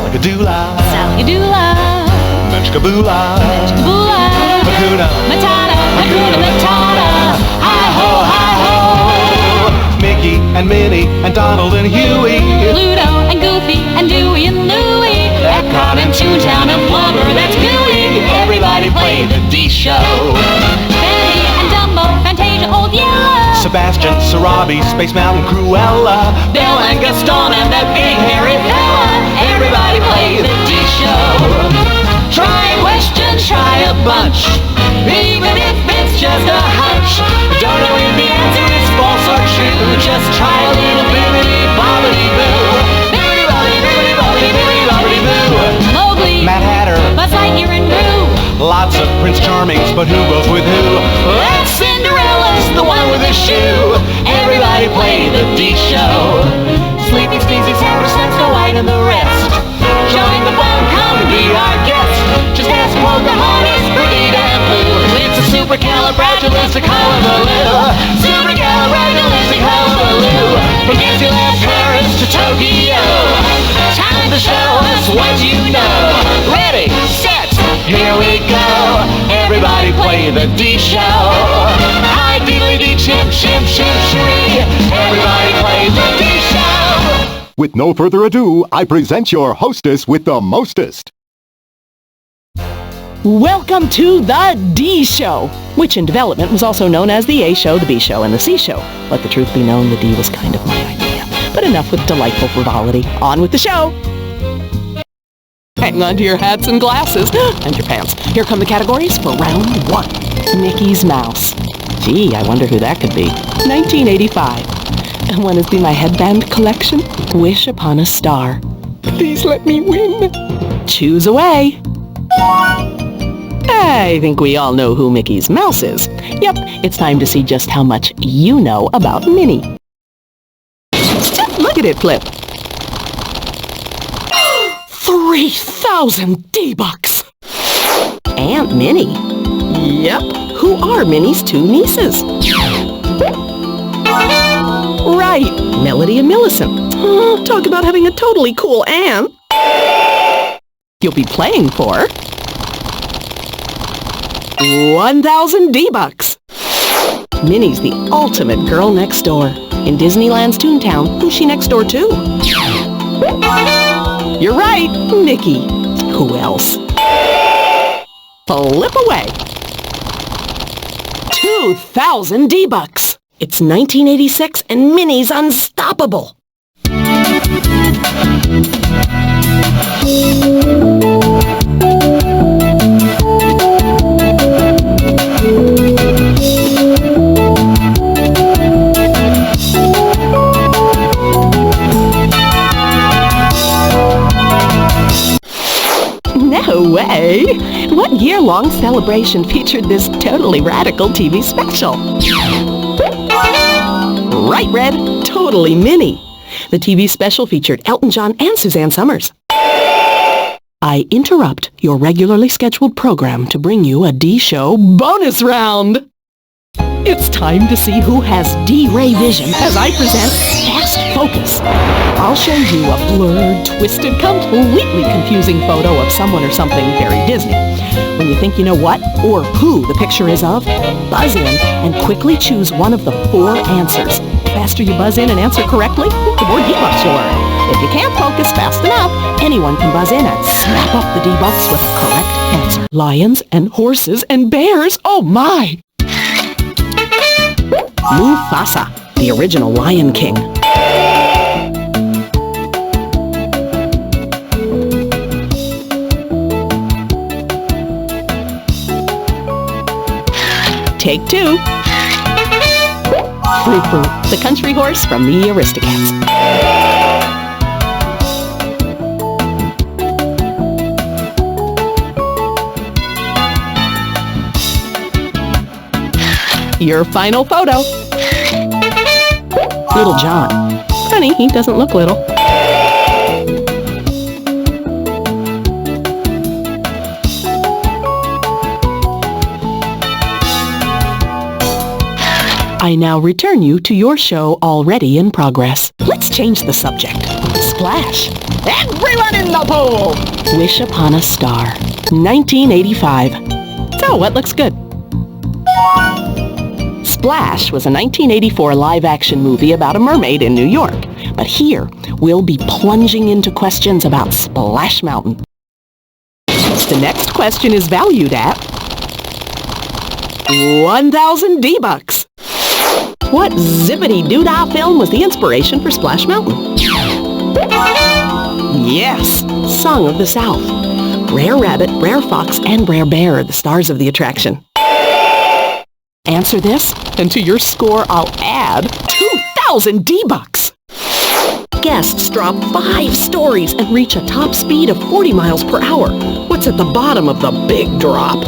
Salagadoola, Salagadoola, Menchkaboola, Menchkaboola, Hakuna Matata, Hakuna Matata, hi-ho, hi-ho. Mickey and Minnie and Donald and Huey, Pluto and Goofy and Dewey and Louie, Epcot and Toontown and Flubber, that's gooey. Everybody play the D-Show. Benny and Dumbo, Fantasia, Old Yeller, Sebastian, Sarabi, Space Mountain, Cruella, Belle and Gaston and that big hairy fella. Everybody play the D-Show. Try a question, try a bunch, even if it's just a hunch. Don't know if the answer is false or true, just try a little bibbidi-bobbidi-boo. Bibbidi-bobbidi-bibbidi-bobbidi-boo. Mowgli, Mad Hatter, Buzz Lightyear and Roo. lots of Prince Charmings, but who goes with who? That's Cinderella's the one with the shoe. Everybody play the D-Show. Sleepy, Sneezy, Sour, Snow White, and the rest. Join the fun, come be our guest. Just ask Pocahontas, Perdita, and Pooh. It's a supercalifragilisticexpialidocious. Supercalifragilisticexpialidocious. From Disneyland Paris to Tokyo. Time to show us what you know. Ready, set, here we go. Everybody play the D-Show. Hi, diddly-dee, chimp, chimp, chimp, chimp. Everybody play the D-Show. With no further ado, I present your hostess with the mostest. Welcome to the D Show, which in development was also known as the A Show, the B Show, and the C Show. Let the truth be known, the D was kind of my idea. But enough with delightful frivolity. On with the show! Hang on to your hats and glasses, and your pants. Here come the categories for round one. Mickey's Mouse. Gee, I wonder who that could be. 1985. And want to see my headband collection? Wish upon a star. Please let me win. Choose away. I think we all know who Mickey's Mouse is. Yep, it's time to see just how much you know about Minnie. Look at it flip. 3,000 D-Bucks! Aunt Minnie. Yep, who are Minnie's two nieces? Right, Melody and Millicent. Talk about having a totally cool aunt. You'll be playing for 1,000 D-Bucks. Minnie's the ultimate girl next door. In Disneyland's Toontown, who's she next door to? You're right, Mickey. Who else? Flip away. 2,000 D-Bucks. It's 1986 and Minnie's unstoppable. No way! What year-long celebration featured this totally radical TV special? Right, Red, totally Minnie. The TV special featured Elton John and Suzanne Summers. I interrupt your regularly scheduled program to bring you a D-Show bonus round. It's time to see who has D-Ray vision as I present Fast Focus. I'll show you a blurred, twisted, completely confusing photo of someone or something very Disney. When you think you know what or who the picture is of, buzz in and quickly choose one of the 4 answers. The faster you buzz in and answer correctly, the more D-Bucks you'll earn. If you can't focus fast enough, anyone can buzz in and snap up the D-Bucks with a correct answer. Lions and horses and bears, oh my! Mufasa, the original Lion King. Take 2. Frou Frou, the country horse from the Aristocats. Your final photo. Little John. Funny, he doesn't look little. I I now return you to your show already in progress. Let's change the subject. Splash. Everyone in the pool! Wish Upon a Star. 1985. So, what looks good? Splash was a 1984 live-action movie about a mermaid in New York. But here, we'll be plunging into questions about Splash Mountain. The next question is valued at 1,000 D-Bucks. What zippity-doo-dah film was the inspiration for Splash Mountain? Yes, Song of the South. Brer Rabbit, Brer Fox, and Brer Bear are the stars of the attraction. Answer this, and to your score I'll add 2,000 D-Bucks. Guests drop 5 stories and reach a top speed of 40 miles per hour. What's at the bottom of the big drop?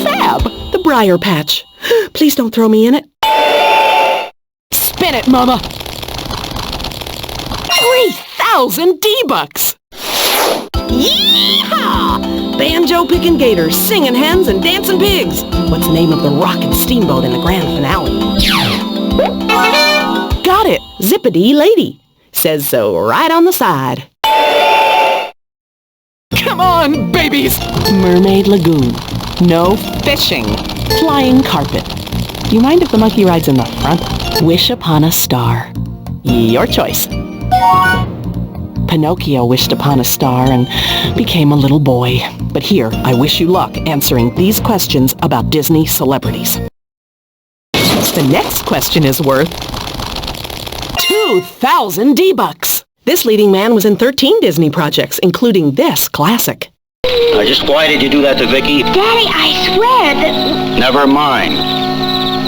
Fab, the Briar Patch. Please don't throw me in it. Spin it, Mama. 3,000 D-Bucks. Yeehaw! Banjo-picking gators, singing hens, and dancing pigs. What's the name of the rockin' steamboat in the grand finale? Got it! Zippity Lady. Says so right on the side. Come on, babies! Mermaid Lagoon. No fishing. Flying carpet. Do you mind if the monkey rides in the front? Wish Upon a Star. Your choice. Pinocchio wished upon a star and became a little boy. But here, I wish you luck answering these questions about Disney celebrities. The next question is worth 2,000 D-Bucks. This leading man was in 13 Disney projects, including this classic. Now, just why did you do that to Vicky? Daddy, I swear that... Never mind.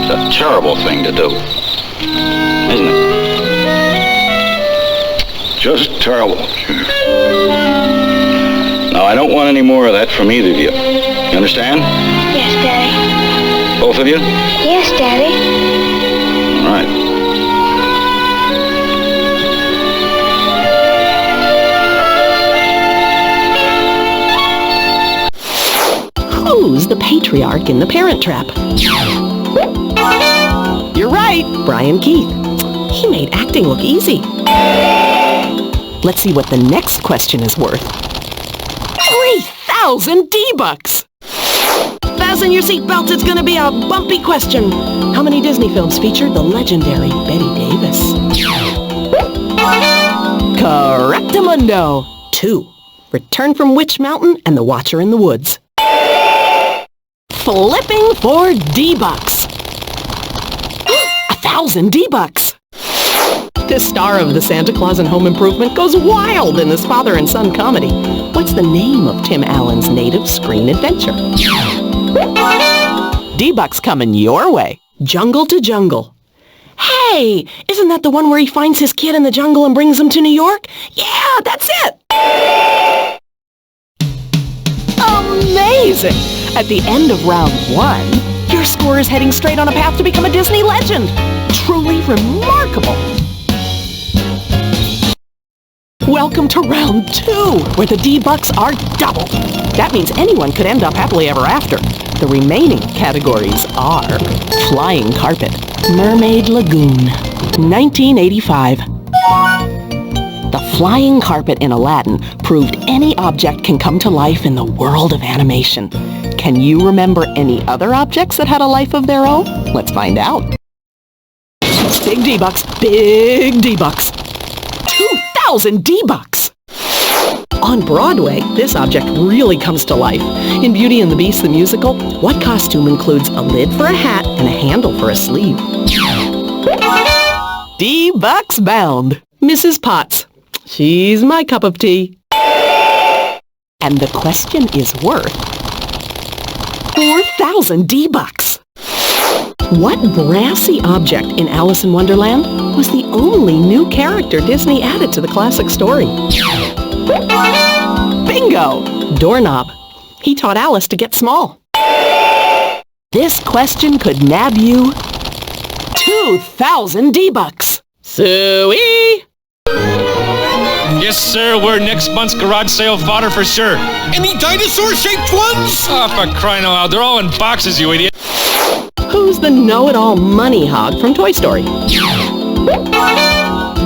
It's a terrible thing to do. Isn't it? Just terrible. Now, I don't want any more of that from either of you. You understand? Yes, Daddy. Both of you? Yes, Daddy. All right. Who's the patriarch in The Parent Trap? You're right, Brian Keith. He made acting look easy. Let's see what the next question is worth. 3,000 D-Bucks! Fasten your seatbelts, it's gonna be a bumpy question. How many Disney films featured the legendary Betty Davis? Correctamundo! 2. Return from Witch Mountain and The Watcher in the Woods. Flipping for D-Bucks! 1,000 D-Bucks! The star of the Santa Claus and Home Improvement goes wild in this father and son comedy. What's the name of Tim Allen's native screen adventure? D-Bucks coming your way. Jungle to Jungle. Hey, isn't that the one where he finds his kid in the jungle and brings him to New York? Yeah, that's it! Amazing! At the end of round 1, your score is heading straight on a path to become a Disney legend. Truly remarkable. Welcome to round 2, where the D-Bucks are doubled. That means anyone could end up happily ever after. The remaining categories are Flying Carpet, Mermaid Lagoon, 1985. The flying carpet in Aladdin proved any object can come to life in the world of animation. Can you remember any other objects that had a life of their own? Let's find out. Big D-Bucks, big D-Bucks. 2,000 D-Bucks! On Broadway, this object really comes to life. In Beauty and the Beast the musical, what costume includes a lid for a hat and a handle for a sleeve? D-Bucks bound. Mrs. Potts. She's my cup of tea. And the question is worth 4,000 D-Bucks. What brassy object in Alice in Wonderland was the only new character Disney added to the classic story? Bingo! Doorknob. He taught Alice to get small. This question could nab you 2,000 D-Bucks. Suey! Yes, sir, we're next month's garage sale fodder for sure. Any dinosaur-shaped ones? Oh, for crying out loud, they're all in boxes, you idiot. Who's the know-it-all money hog from Toy Story?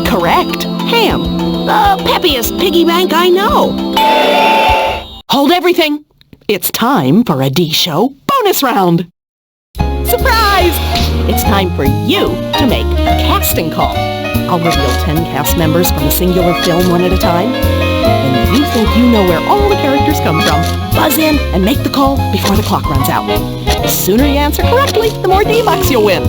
Correct. Ham, the peppiest piggy bank I know. Hold everything. It's time for a D-Show bonus round. Surprise! It's time for you to make a casting call. I'll reveal 10 cast members from a singular film one at a time. When you think you know where all the characters come from, buzz in and make the call before the clock runs out. The sooner you answer correctly, the more D-Bucks you'll win.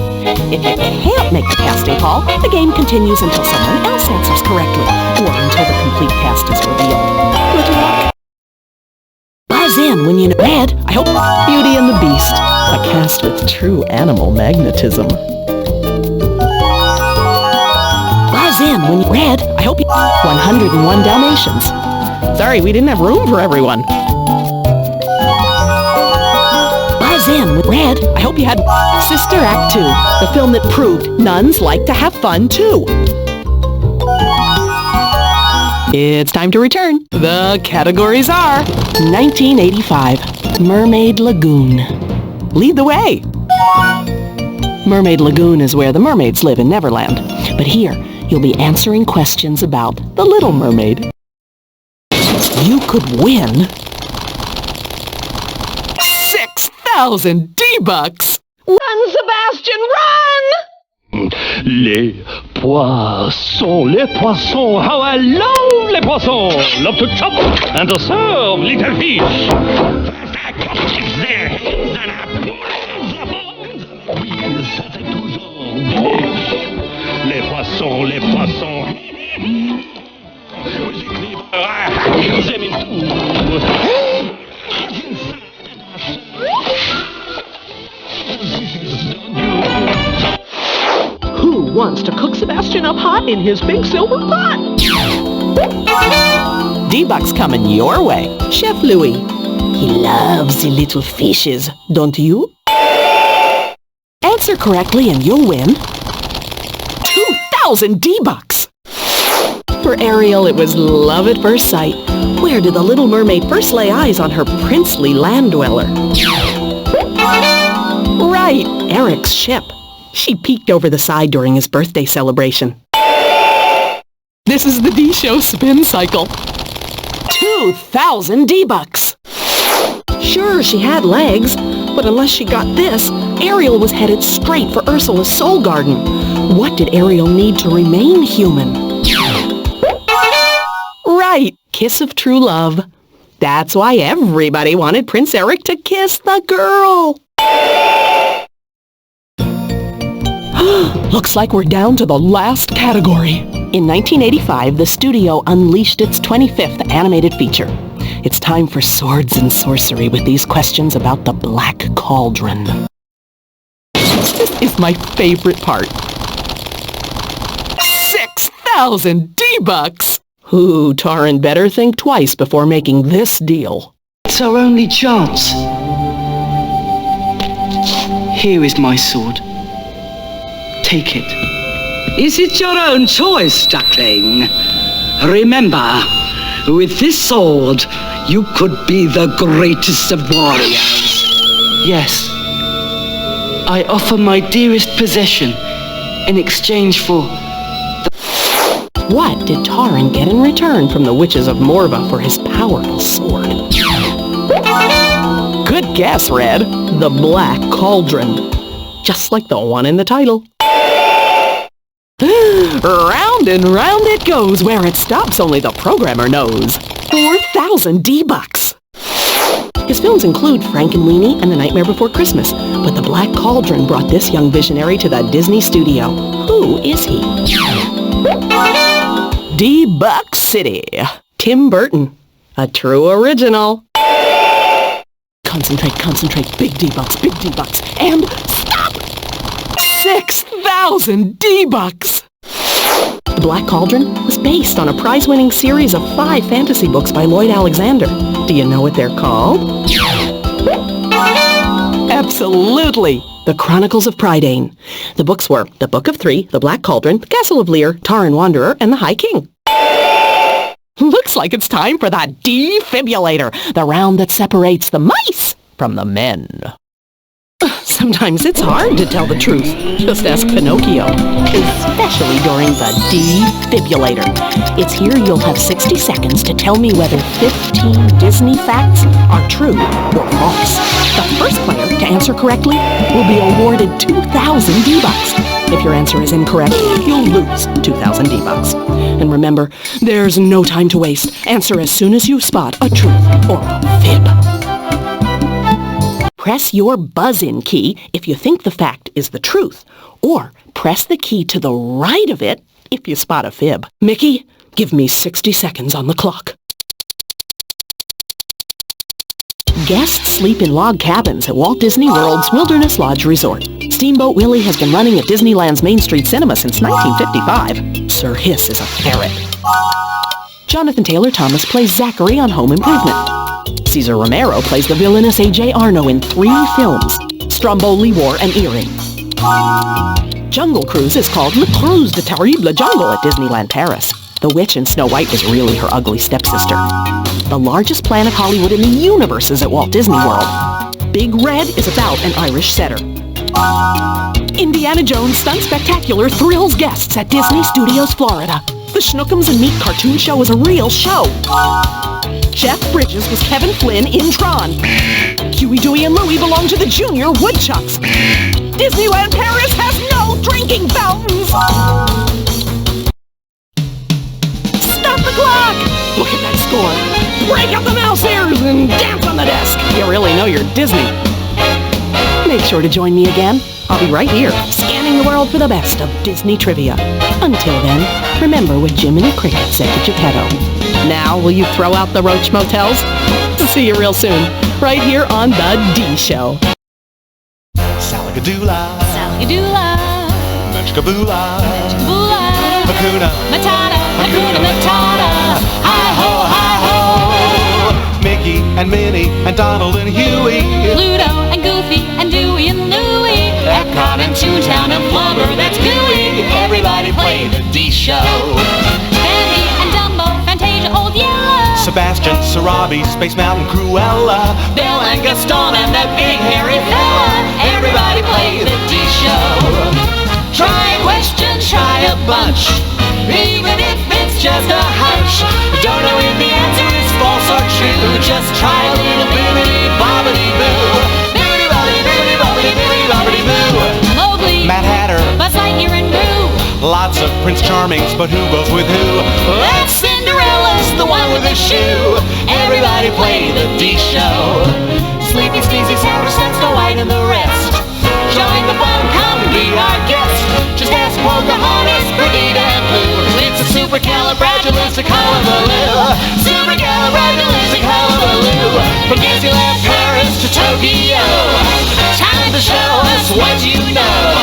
If you can't make the casting call, the game continues until someone else answers correctly, or until the complete cast is revealed. Good luck. Buzz in when you know. Red, I hope Beauty and the Beast, a cast with true animal magnetism. Buzz in when you... Red, I hope you... 101 Dalmatians. Sorry, we didn't have room for everyone. Buzz in with... Red, I hope you had... Sister Act 2, the film that proved nuns like to have fun too. It's time to return. The categories are 1985, Mermaid Lagoon. Lead the way. Mermaid Lagoon is where the mermaids live in Neverland. But here, you'll be answering questions about the Little Mermaid. You could win 6,000 D-Bucks. Run, Sebastian, run! Les poissons, how I love les poissons! Love to chop and to serve, little fish! First I cut their heads and I boil the bones! Oui, ça fait toujours délicieux! Les poissons! J'écrive, ils aiment tout! Who wants to cook Sebastian up hot in his big silver pot? D-Bucks coming your way. Chef Louis. He loves the little fishes, don't you? Answer correctly and you'll win 2,000 D-Bucks. For Ariel, it was love at first sight. Where did the Little Mermaid first lay eyes on her princely land dweller? Right, Eric's ship. She peeked over the side during his birthday celebration. This is the D-Show spin cycle. 2,000 D-Bucks. Sure, she had legs, but unless she got this, Ariel was headed straight for Ursula's soul garden. What did Ariel need to remain human? Right, kiss of true love. That's why everybody wanted Prince Eric to kiss the girl. Looks like we're down to the last category. In 1985, the studio unleashed its 25th animated feature. It's time for swords and sorcery with these questions about the Black Cauldron. This is my favorite part. 6,000 D-Bucks! Ooh, Taran better think twice before making this deal. It's our only chance. Here is my sword. Take it. Is it your own choice, duckling? Remember, with this sword, you could be the greatest of warriors. Yes. I offer my dearest possession in exchange for... What did Taran get in return from the witches of Morva for his powerful sword? Good guess, Red. The Black Cauldron. Just like the one in the title. Round and round it goes. Where it stops, only the programmer knows. 4,000 D-Bucks. His films include Frankenweenie and The Nightmare Before Christmas, but the Black Cauldron brought this young visionary to the Disney studio. Who is he? D-Buck City. Tim Burton. A true original. Concentrate. Big D-Bucks. And stop! 6,000 D-Bucks! The Black Cauldron was based on a prize-winning series of 5 fantasy books by Lloyd Alexander. Do you know what they're called? Absolutely! The Chronicles of Prydain. The books were The Book of Three, The Black Cauldron, The Castle of Lear, Taran Wanderer, and The High King. Looks like it's time for the defibrillator, the round that separates the mice from the men. Sometimes it's hard to tell the truth. Just ask Pinocchio. Especially during the defibrillator. It's here you'll have 60 seconds to tell me whether 15 Disney facts are true or false. The first player to answer correctly will be awarded 2,000 D-Bucks. If your answer is incorrect, you'll lose 2,000 D-Bucks. And remember, there's no time to waste. Answer as soon as you spot a truth or a fib. Press your buzz-in key if you think the fact is the truth, or press the key to the right of it if you spot a fib. Mickey, give me 60 seconds on the clock. Guests sleep in log cabins at Walt Disney World's Wilderness Lodge Resort. Steamboat Willie has been running at Disneyland's Main Street Cinema since 1955. Sir Hiss is a ferret. Jonathan Taylor Thomas plays Zachary on Home Improvement. Cesar Romero plays the villainous A.J. Arno in 3 films, Stromboli War and Earring. Jungle Cruise is called Le Cruise de Terrible Jungle at Disneyland Paris. The witch in Snow White was really her ugly stepsister. The largest Planet Hollywood in the universe is at Walt Disney World. Big Red is about an Irish setter. Indiana Jones Stunt Spectacular thrills guests at Disney Studios, Florida. The Schnookums and Meat cartoon show is a real show. Jeff Bridges was Kevin Flynn in Tron. Huey, Dewey, and Louie belong to the Junior Woodchucks. Disneyland Paris has no drinking fountains! Stop the clock! Look at that score! Break out the mouse ears and dance on the desk! You really know you're Disney. Make sure to join me again. I'll be right here, scanning the world for the best of Disney trivia. Until then, remember what Jiminy Cricket said to Geppetto. Now, will you throw out the Roach Motels? See you real soon, right here on The D Show. Salagadoola, Salagadoola, Mechkaboola, Mechkaboola, Hakuna, Matata, Hakuna Matata, hi-ho, hi-ho. Mickey and Minnie and Donald and Huey, Pluto and Goofy and Dewey and Louie, Epcot and Toontown and Flubber, that's gooey. Everybody play the D-Show. Bambi and Dumbo, Fantasia, Old Yellow, Sebastian, Sarabi, Space Mountain, Cruella, Belle and Gaston and that big hairy fella. Everybody play the D-Show. Try a question, try a bunch, even if it's just a hunch. Don't know if the answer is false or true, just try a little bibbidi bobbidi boo. Bibbidi bobbidi bibbidi bobbidi bibbidi bobbidi boo. Mowgli, Mad Hatter, Buzz Lightyear and Boo. lots of Prince Charmings, but who goes with who? That's Cinderella's the one with the shoe. Everybody play the D-Show. Sleepy, Sneezy, Sour, Snow White, and the rest. Join the fun, come be our guest. Just ask Pocahontas, Perdita, and Blue. It's a supercalifragilisticexpialidocious. Supercalifragilisticexpialidocious. From Disneyland Paris to Tokyo, time to show us what you know.